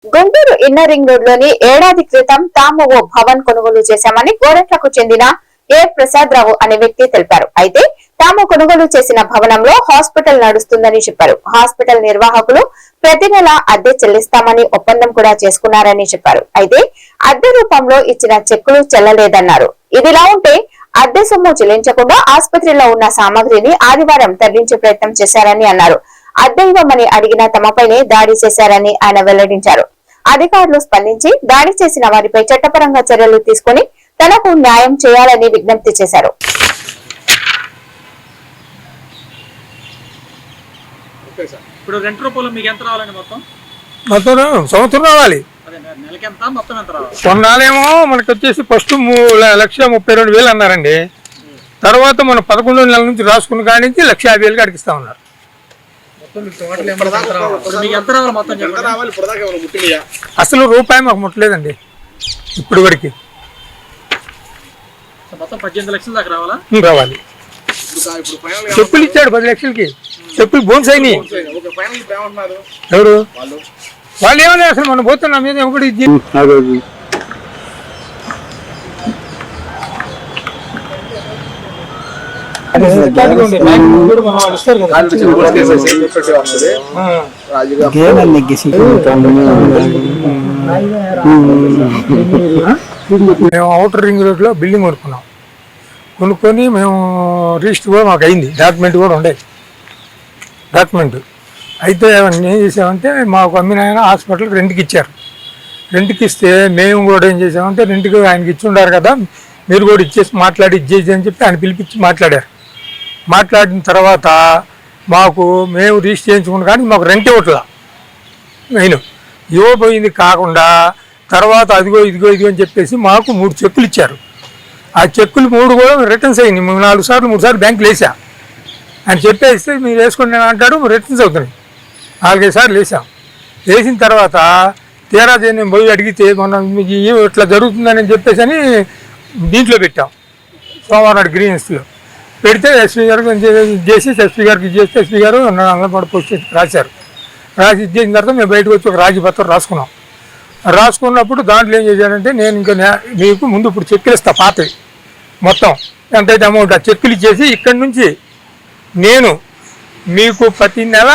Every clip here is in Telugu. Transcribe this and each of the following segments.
గుంటూరు ఇన్నర్ రింగ్ రోడ్ లోని ఏడాది క్రితం తాము ఓ భవన్ కొనుగోలు చేశామని గోరంట్లకు చెందిన ఏ ప్రసాద్ రావు అనే వ్యక్తి తెలిపారు. అయితే తాము కొనుగోలు చేసిన భవనంలో హాస్పిటల్ నడుస్తుందని చెప్పారు. హాస్పిటల్ నిర్వాహకులు ప్రతి నెల అద్దె చెల్లిస్తామని ఒప్పందం కూడా చేసుకున్నారని చెప్పారు. అయితే అద్దె రూపంలో ఇచ్చిన చెక్కులు చెల్లలేదన్నారు. ఇదిలా ఉంటే అద్దె సొమ్ము చెల్లించకుండా ఆసుపత్రిలో ఉన్న సామాగ్రిని ఆదివారం తరలించే ప్రయత్నం చేశారని అన్నారు. అద్దె ఇవ్వమని అడిగిన తమపైనే దాడి చేశారని ఆయన వెల్లడించారు. అధికారులు స్పందించి దాడి చేసిన వారిపై చట్టపరంగా చర్యలు తీసుకుని తనకు న్యాయం చేయాలని విజ్ఞప్తి చేశారు. ఇప్పుడు రెంట్ రూపాయలు మీకు ఎంత రావాలండి? మొత్తం సంవత్సరం రావాలి. నెలకి ఎంత, మొత్తం ఎంత రావాలి? కొన్నాళ్ళేమో మనకి వచ్చేసి ఫస్ట్ 1,32,000 అన్నారండి. తర్వాత మనం 11 నెలల నుంచి రాసుకున్న కాడి నుంచి 1,50,000 అడిగిస్తా ఉన్నారు. అసలు రూపాయి మాకు ముట్టలేదండి ఇప్పుడు వరకు. మొత్తం 18 లక్షల దాకా రావాలా? రావాలి. చెప్పులు ఇచ్చాడు 10 లక్షలకి. చెప్పులు బోన్స్ అయినాయి. ఎవరు వాళ్ళు ఏమన్నా అసలు మనం పోతున్నా మీద ఒకటి మేము అవుటర్ రింగ్ రోడ్ లో బిల్డింగ్ కొనుక్కొని మేము రిజిస్టర్ కూడా మాకు అయింది. డాక్యుమెంట్ కూడా ఉండే డాక్యుమెంట్. అయితే ఏం చేసామంటే మాకు అమ్మిన ఆయన హాస్పిటల్కి రెంట్కి ఇచ్చారు. రెంట్కి ఇస్తే మేము కూడా ఏం చేసామంటే రెంట్కి ఆయనకి ఇచ్చి ఉండారు కదా, మీరు కూడా ఇచ్చేసి మాట్లాడి ఇచ్చేసి అని చెప్పి ఆయన పిలిపించి మాట్లాడారు. మాట్లాడిన తర్వాత మాకు మేము రిజిస్టర్ చేయించుకున్నాం కానీ మాకు రెంట్ ఇవ్వట్లా. మెయిన్ ఇవ్వబోయింది కాకుండా తర్వాత అదిగో ఇదిగో అని చెప్పేసి మాకు 3 చెక్కులు ఇచ్చారు. ఆ చెక్కులు 3 కూడా రిటర్న్స్ అయ్యింది. 3 సార్లు బ్యాంకులు వేసా. ఆయన చెప్పేస్తే మీరు వేసుకుని అంటాడు, రిటర్న్స్ అవుతున్నాయి. 4-5 సార్లు వేసాం. వేసిన తర్వాత తీరా నేను పోయి అడిగితే మనం ఇట్లా జరుగుతుందని చెప్పేసి అని దీంట్లో పెట్టాం. సోమవారం గ్రీన్స్లో పెడితే ఎస్పీ గారికి చేసి ఎస్పీ గారికి ఇచ్చేస్తే ఎస్పీ గారు నల్లబడి పోస్ట్ రాశారు. రాసి ఇచ్చేసిన తర్వాత మేము బయటకు వచ్చి ఒక రాజీపత్రం రాసుకున్నాం. రాసుకున్నప్పుడు దాంట్లో ఏం చేశానంటే నేను ఇంకా మీకు ముందు ఇప్పుడు చెక్కులు ఇస్తా పాతవి మొత్తం ఎంతైతే అమౌంట్ ఆ చెక్కులు ఇచ్చేసి ఇక్కడి నుంచి నేను మీకు ప్రతి నెల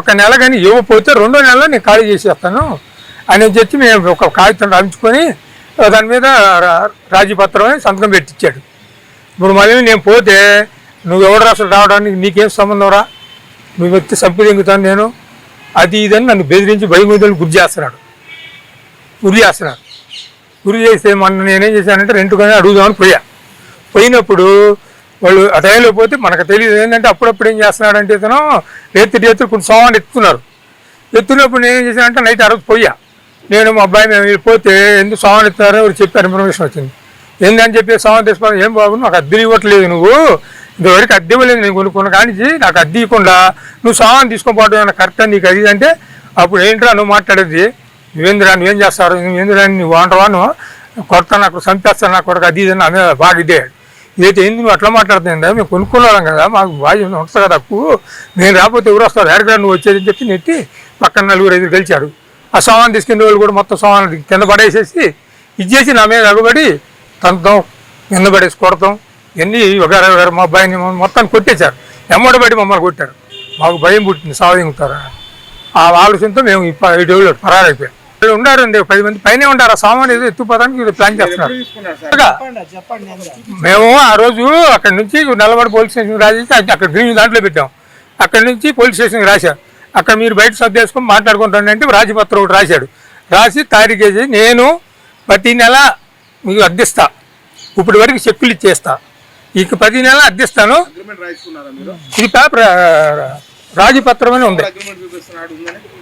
ఒక నెల కానీ ఇవ్వకపోతే 2వ నెలలో నేను ఖాళీ చేసేస్తాను అని చెప్పి మేము ఒక కాగితం రాయించుకొని దాని మీద రాజీపత్రం సంతకం పెట్టించాడు. ఇప్పుడు మళ్ళీ నేను పోతే నువ్వు ఎవరు అసలు రావడానికి నీకేం సంబంధం రా, నువ్వు వ్యక్తి సంపు దింగుతాను నేను అది ఇదని నన్ను బెదిరించి భయముదలు గురి చేస్తున్నాడు. గురి చేస్తే మొన్న నేనేం చేశానంటే రెంట్కొని అడుగుదామని పోయినప్పుడు వాళ్ళు ఆ టైంలో పోతే మనకు తెలియదు. ఏంటంటే అప్పుడప్పుడు ఏం చేస్తున్నాడంటే ఇతను రేత్రి కొన్ని సోమాలు ఎత్తున్నప్పుడు నేను ఏం చేశానంటే నైట్ పోయా. నేను మా అబ్బాయి మేము వెళ్ళిపోతే ఎందుకు సోమాలు ఎత్తున్నారో ఎవరు చెప్పారు, ఇన్ఫర్మేషన్ వచ్చింది. ఏందని చెప్పి సోమం తీసుకోవాలి. ఏం బాబు నాకు అద్దెలు ఇవ్వట్లేదు, నువ్వు ఇంతవరకు అద్దె ఇవ్వలేదు, నేను కొనుక్కున్న కానీ నాకు అద్దె ఇవ్వకుండా నువ్వు సోమాన్ని తీసుకోపోవడం ఏమైనా కరెక్టా నీకు అది అంటే అప్పుడు ఏంట్రా నువ్వు మాట్లాడేది, నువ్వేం చేస్తారు, నువ్వేంద్రా నువ్వు అంటావా, నువ్వు కొడతాను అక్కడ చంపేస్తాను నా కొడుకు అది ఇదని ఆమె బాగా ఇదే ఇదైతే ఏంది నువ్వు అట్లా మాట్లాడుతుందా, మేము కొనుక్కున్నాం కదా మాకు బాగా ఉంటుంది కదా తప్పు, నేను రాకపోతే ఎవరు వస్తారు ఎక్కడ నువ్వు వచ్చేది అని చెప్పి నెట్టి పక్కన 4-5 గెలిచాడు. ఆ సోమాన్ని తీసుకునే వాళ్ళు కూడా మొత్తం సోమాన్ని కింద పడేసేసి ఇచ్చేసి నా మీద ఎగబడి తంతం కింద పడేసి కొడతాం ఇవన్నీ ఒకరు మా అబ్బాయిని మొత్తాన్ని కొట్టేశారు. ఎమ్మడబడి మమ్మల్ని కొట్టారు. మాకు భయం పుట్టింది సావదింగుతారా. ఆ ఆలోచనతో మేము 5 రోజులు పరారైపోయాం. ఉండారండి 10 మంది పైనే ఉంటారు. ఆ సామాన్ ఏదో ఎత్తుపోవడానికి ప్లాన్ చేస్తున్నారు. మేము ఆ రోజు అక్కడి నుంచి నల్లమడ పోలీస్ స్టేషన్కి రాసేసి అక్కడ గ్రీన్ దాంట్లో పెట్టాం. అక్కడి నుంచి పోలీస్ స్టేషన్కి రాశారు. అక్కడ మీరు బయట సర్దు చేసుకొని మాట్లాడుకుంటాను అంటే రాజీపత్రం ఒకటి రాశాడు. రాసి తారీఖేసి నేను ప్రతి నెల మీకు అద్దెస్తా, ఇప్పటి వరకు చెక్కులు ఇచ్చేస్తా, ఇక ప్రతి నెల అద్దెస్తాను. ఇది పేపర్ రాజీపత్రం అని ఉంది.